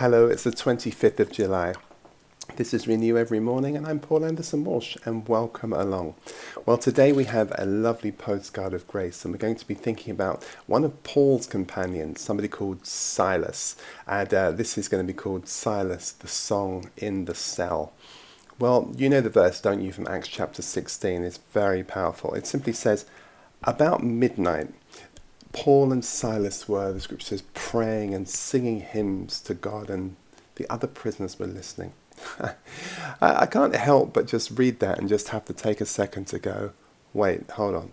Hello, it's the 25th of July. This is Renew Every Morning, and I'm Paul Anderson-Walsh, and welcome along. Well, today we have a lovely postcard of grace, and we're going to be thinking about one of Paul's companions, somebody called Silas. And this is going to be called Silas, the Song in the Cell. Well, you know the verse, don't you, from Acts chapter 16. It's very powerful. It simply says, about midnight, Paul and Silas were, the scripture says, praying and singing hymns to God, and the other prisoners were listening. I can't help but just read that and just have to take a second to go, wait, hold on.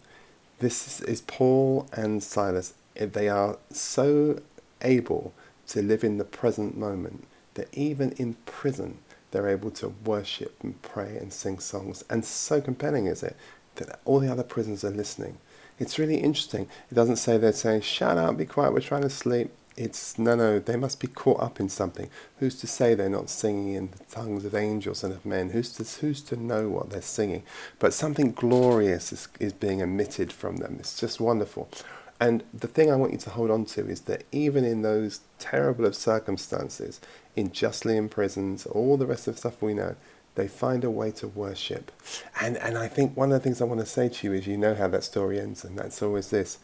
This is Paul and Silas. They are so able to live in the present moment that even in prison, they're able to worship and pray and sing songs. And so compelling is it that all the other prisoners are listening. It's really interesting. It doesn't say they're saying, shut up, be quiet, we're trying to sleep. It's, no, they must be caught up in something. Who's to say they're not singing in the tongues of angels and of men? Who's to know what they're singing? But something glorious is being emitted from them. It's just wonderful. And the thing I want you to hold on to is that even in those terrible of circumstances, unjustly imprisoned, all the rest of the stuff we know, they find a way to worship. And I think one of the things I want to say to you is, you know how that story ends, and that's always this.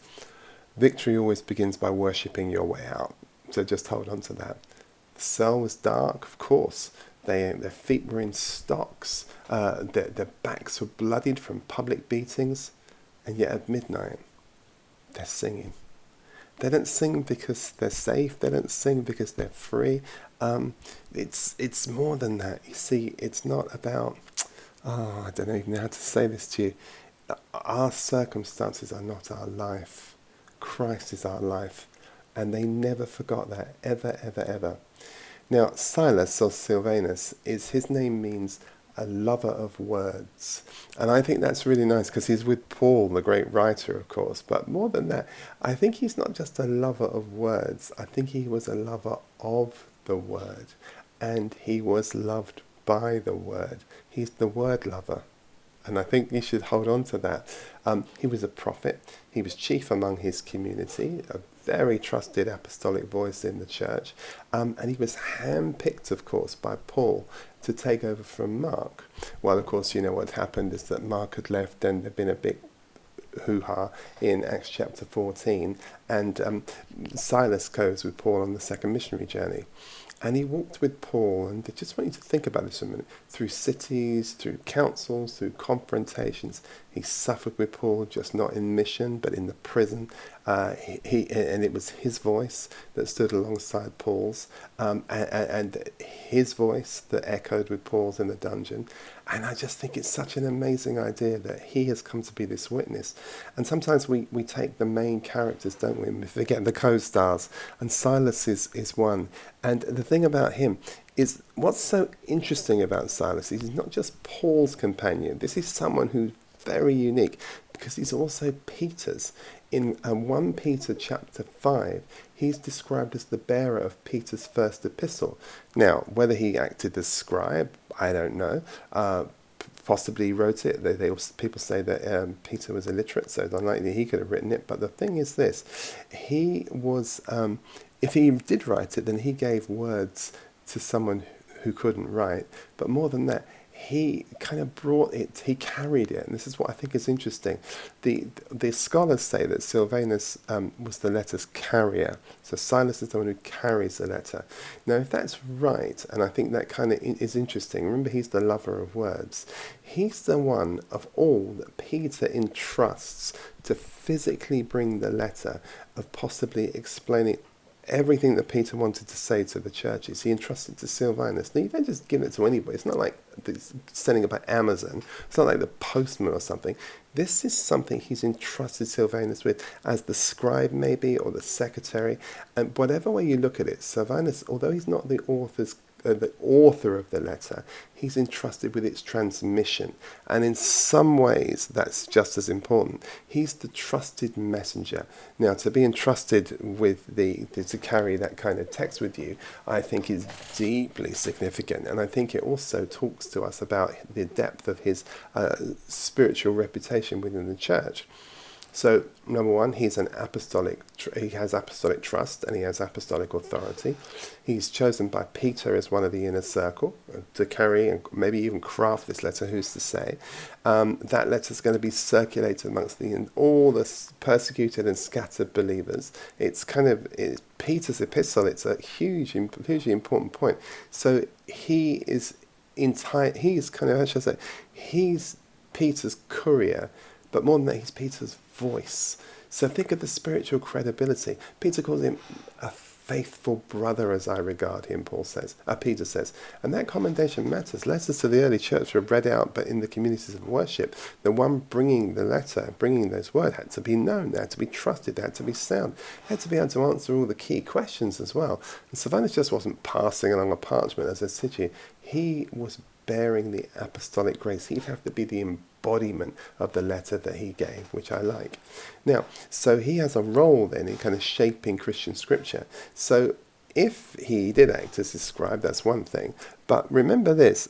Victory always begins by worshipping your way out. So just hold on to that. The cell was dark, of course. Their feet were in stocks. Their backs were bloodied from public beatings. And yet at midnight, they're singing. They don't sing because they're safe. They don't sing because they're free. It's more than that. You see, it's not about, I don't even know how to say this to you. Our circumstances are not our life. Christ is our life. And they never forgot that, ever, ever, ever. Now, Silas, or Silvanus, his name means a lover of words. And I think that's really nice because he's with Paul, the great writer, of course. But more than that, I think he's not just a lover of words. I think he was a lover of the word. And he was loved by the word. He's the word lover. And I think you should hold on to that. He was a prophet. He was chief among his community, a very trusted apostolic voice in the church. And he was handpicked, of course, by Paul to take over from Mark. Well, of course, you know what happened is that Mark had left and there'd been a big hoo-ha in Acts chapter 14. And Silas goes with Paul on the second missionary journey. And he walked with Paul, and I just want you to think about this for a minute, through cities, through councils, through confrontations. He suffered with Paul, just not in mission, but in the prison. And it was his voice that stood alongside Paul's, and his voice that echoed with Paul's in the dungeon. And I just think it's such an amazing idea that he has come to be this witness. And sometimes we take the main characters, don't we? We forget the co-stars. And Silas is one. And the thing about him is, what's so interesting about Silas is he's not just Paul's companion. This is someone who's very unique because he's also Peter's. In 1 Peter chapter 5, he's described as the bearer of Peter's first epistle. Now, whether he acted as scribe, I don't know. Possibly wrote it. People say that Peter was illiterate, so it's unlikely he could have written it. But the thing is this, he was, if he did write it, then he gave words to someone who couldn't write. But more than that, he kind of brought it, he carried it, and this is what I think is interesting. The scholars say that Silvanus was the letter's carrier, so Silas is the one who carries the letter. Now, if that's right, and I think that kind of is interesting, remember he's the lover of words, he's the one of all that Peter entrusts to physically bring the letter, of possibly explaining everything that Peter wanted to say to the churches. He entrusted to Silvanus. Now, you don't just give it to anybody. It's not like sending it by Amazon. It's not like the postman or something. This is something he's entrusted Silvanus with as the scribe maybe, or the secretary. And whatever way you look at it, Silvanus, although he's not the author of the letter, he's entrusted with its transmission. And in some ways, that's just as important. He's the trusted messenger. Now, to be entrusted with to carry that kind of text with you, I think is deeply significant. And I think it also talks to us about the depth of his spiritual reputation within the church. So, number one, he has apostolic trust and he has apostolic authority. He's chosen by Peter as one of the inner circle to carry and maybe even craft this letter, who's to say. That letter is going to be circulated amongst all the persecuted and scattered believers. It's Peter's epistle. It's a hugely important point. So he's Peter's courier, but more than that, he's Peter's voice. So think of the spiritual credibility. Peter calls him a faithful brother as I regard him, Peter says. And that commendation matters. Letters to the early church were read out, but in the communities of worship, the one bringing the letter, bringing those words, had to be known, they had to be trusted, they had to be sound, they had to be able to answer all the key questions as well. And Silvanus just wasn't passing along a parchment as a city. He was bearing the apostolic grace. He'd have to be the embodiment of the letter that he gave, which I like. Now, so he has a role then in kind of shaping Christian scripture. So if he did act as his scribe, that's one thing. But remember this,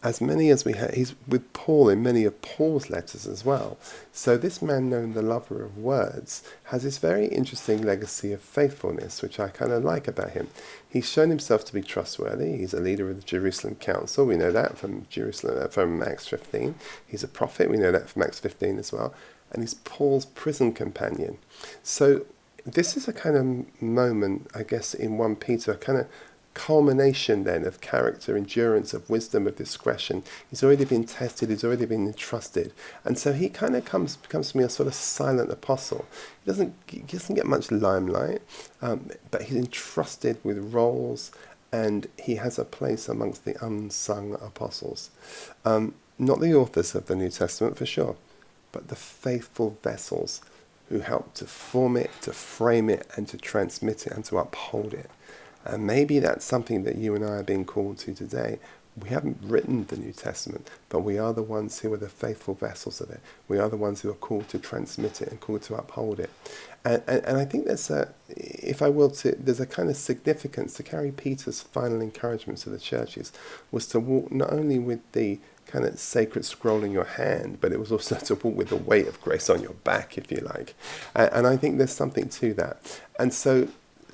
as many as we have, he's with Paul in many of Paul's letters as well. So this man, known the lover of words, has this very interesting legacy of faithfulness, which I kind of like about him. He's shown himself to be trustworthy. He's a leader of the Jerusalem Council. We know that from Acts 15. He's a prophet. We know that from Acts 15 as well. And he's Paul's prison companion. So this is a kind of moment, I guess, in 1 Peter, a kind of culmination then of character, endurance, of wisdom, of discretion. He's already been tested, he's already been entrusted. And so he kind of becomes to me a sort of silent apostle. He doesn't get much limelight, but he's entrusted with roles, and he has a place amongst the unsung apostles. Not the authors of the New Testament, for sure, but the faithful vessels who helped to form it, to frame it, and to transmit it, and to uphold it. And maybe that's something that you and I are being called to today. We haven't written the New Testament, but we are the ones who are the faithful vessels of it. We are the ones who are called to transmit it and called to uphold it. And I think there's there's a kind of significance to carry Peter's final encouragement to the churches, was to walk not only with the kind of sacred scroll in your hand, but it was also to walk with the weight of grace on your back, if you like. And I think there's something to that. And so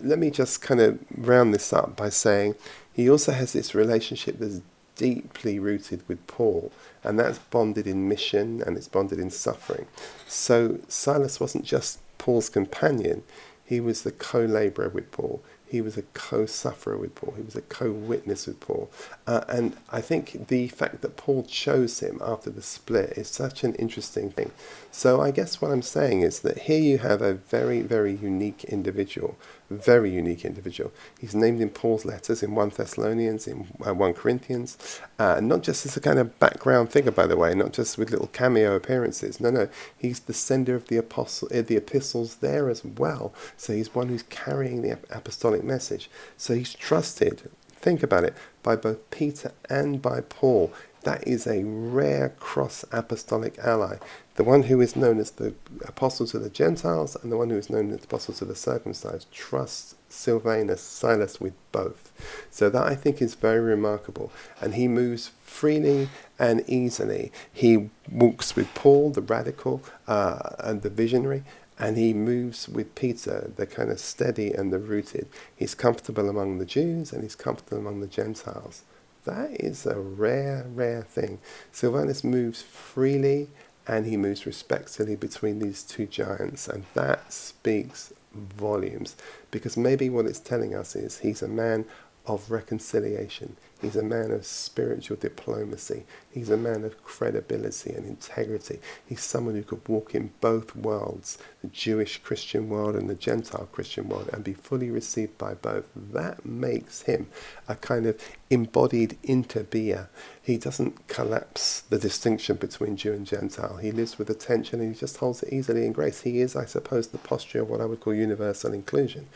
let me just kind of round this up by saying he also has this relationship that's deeply rooted with Paul, and that's bonded in mission and it's bonded in suffering. So Silas wasn't just Paul's companion, he was the co-labourer with Paul. He was a co-sufferer with Paul. He was a co-witness with Paul. And I think the fact that Paul chose him after the split is such an interesting thing. So I guess what I'm saying is that here you have a very, very unique individual. He's named in Paul's letters in 1 Thessalonians, in 1 Corinthians, not just as a kind of background figure, by the way, not just with little cameo appearances. No, he's the sender of the epistles there as well. So he's one who's carrying the apostolic message. So he's trusted, think about it, by both Peter and by Paul. That is a rare cross-apostolic ally. The one who is known as the apostle to the Gentiles and the one who is known as the apostle to the circumcised trusts Silas with both. So that, I think, is very remarkable. And he moves freely and easily. He walks with Paul, the radical and the visionary, and he moves with Peter, the kind of steady and the rooted. He's comfortable among the Jews and he's comfortable among the Gentiles. That is a rare, rare thing. Silvanus moves freely and he moves respectfully between these two giants, and that speaks volumes, because maybe what it's telling us is he's a man of reconciliation. He's a man of spiritual diplomacy. He's a man of credibility and integrity. He's someone who could walk in both worlds, the Jewish Christian world and the Gentile Christian world, and be fully received by both. That makes him a kind of embodied interbeer. He doesn't collapse the distinction between Jew and Gentile. He lives with attention and he just holds it easily in grace. He is, I suppose, the posture of what I would call universal inclusion.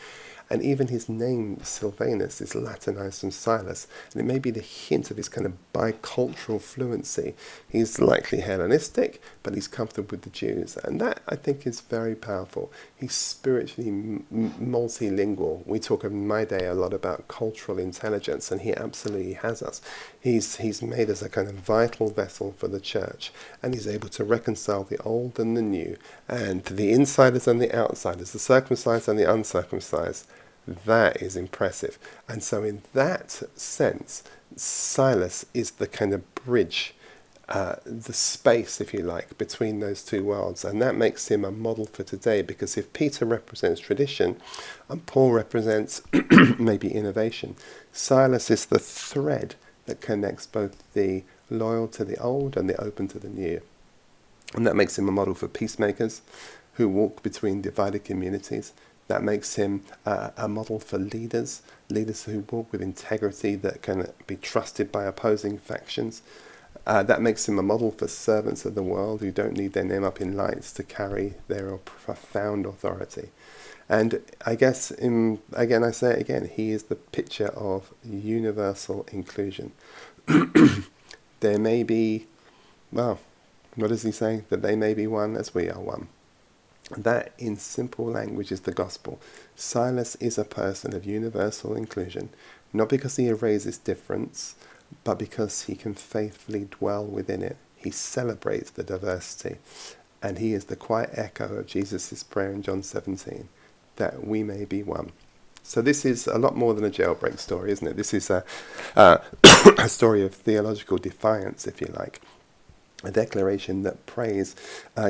And even his name, Silvanus, is Latinized from Silas. And it may be the hint of his kind of bicultural fluency. He's likely Hellenistic, but he's comfortable with the Jews. And that, I think, is very powerful. He's spiritually multilingual. We talk in my day a lot about cultural intelligence, and he absolutely has us. He's made us a kind of vital vessel for the church, and he's able to reconcile the old and the new, and the insiders and the outsiders, the circumcised and the uncircumcised. That is impressive. And so in that sense, Silas is the kind of bridge, the space, if you like, between those two worlds. And that makes him a model for today, because if Peter represents tradition and Paul represents maybe innovation, Silas is the thread that connects both the loyal to the old and the open to the new. And that makes him a model for peacemakers who walk between divided communities. That makes him a model for leaders who walk with integrity, that can be trusted by opposing factions. That makes him a model for servants of the world who don't need their name up in lights to carry their profound authority. And I guess, I say it again, he is the picture of universal inclusion. There may be, well, what does he say? That they may be one as we are one. That, in simple language, is the gospel. Silas is a person of universal inclusion, not because he erases difference, but because he can faithfully dwell within it. He celebrates the diversity, and he is the quiet echo of Jesus' prayer in John 17, that we may be one. So this is a lot more than a jailbreak story, isn't it? This is a story of theological defiance, if you like. A declaration that praise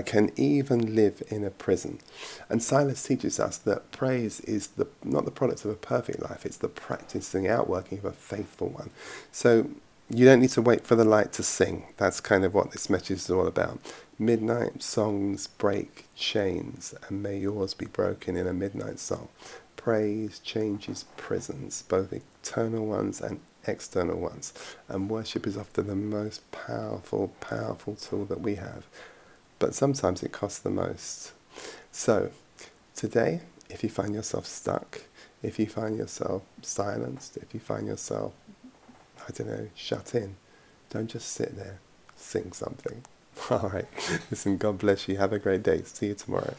can even live in a prison. And Silas teaches us that praise is not the product of a perfect life, it's the practicing outworking of a faithful one. So you don't need to wait for the light to sing. That's kind of what this message is all about. Midnight songs break chains, and may yours be broken in a midnight song. Praise changes prisons, both eternal ones and external ones, and worship is often the most powerful tool that we have, but sometimes it costs the most. So today, if you find yourself stuck, if you find yourself silenced, if you find yourself, shut in, don't just sit there, sing something. All right, listen, God bless you, have a great day, see you tomorrow.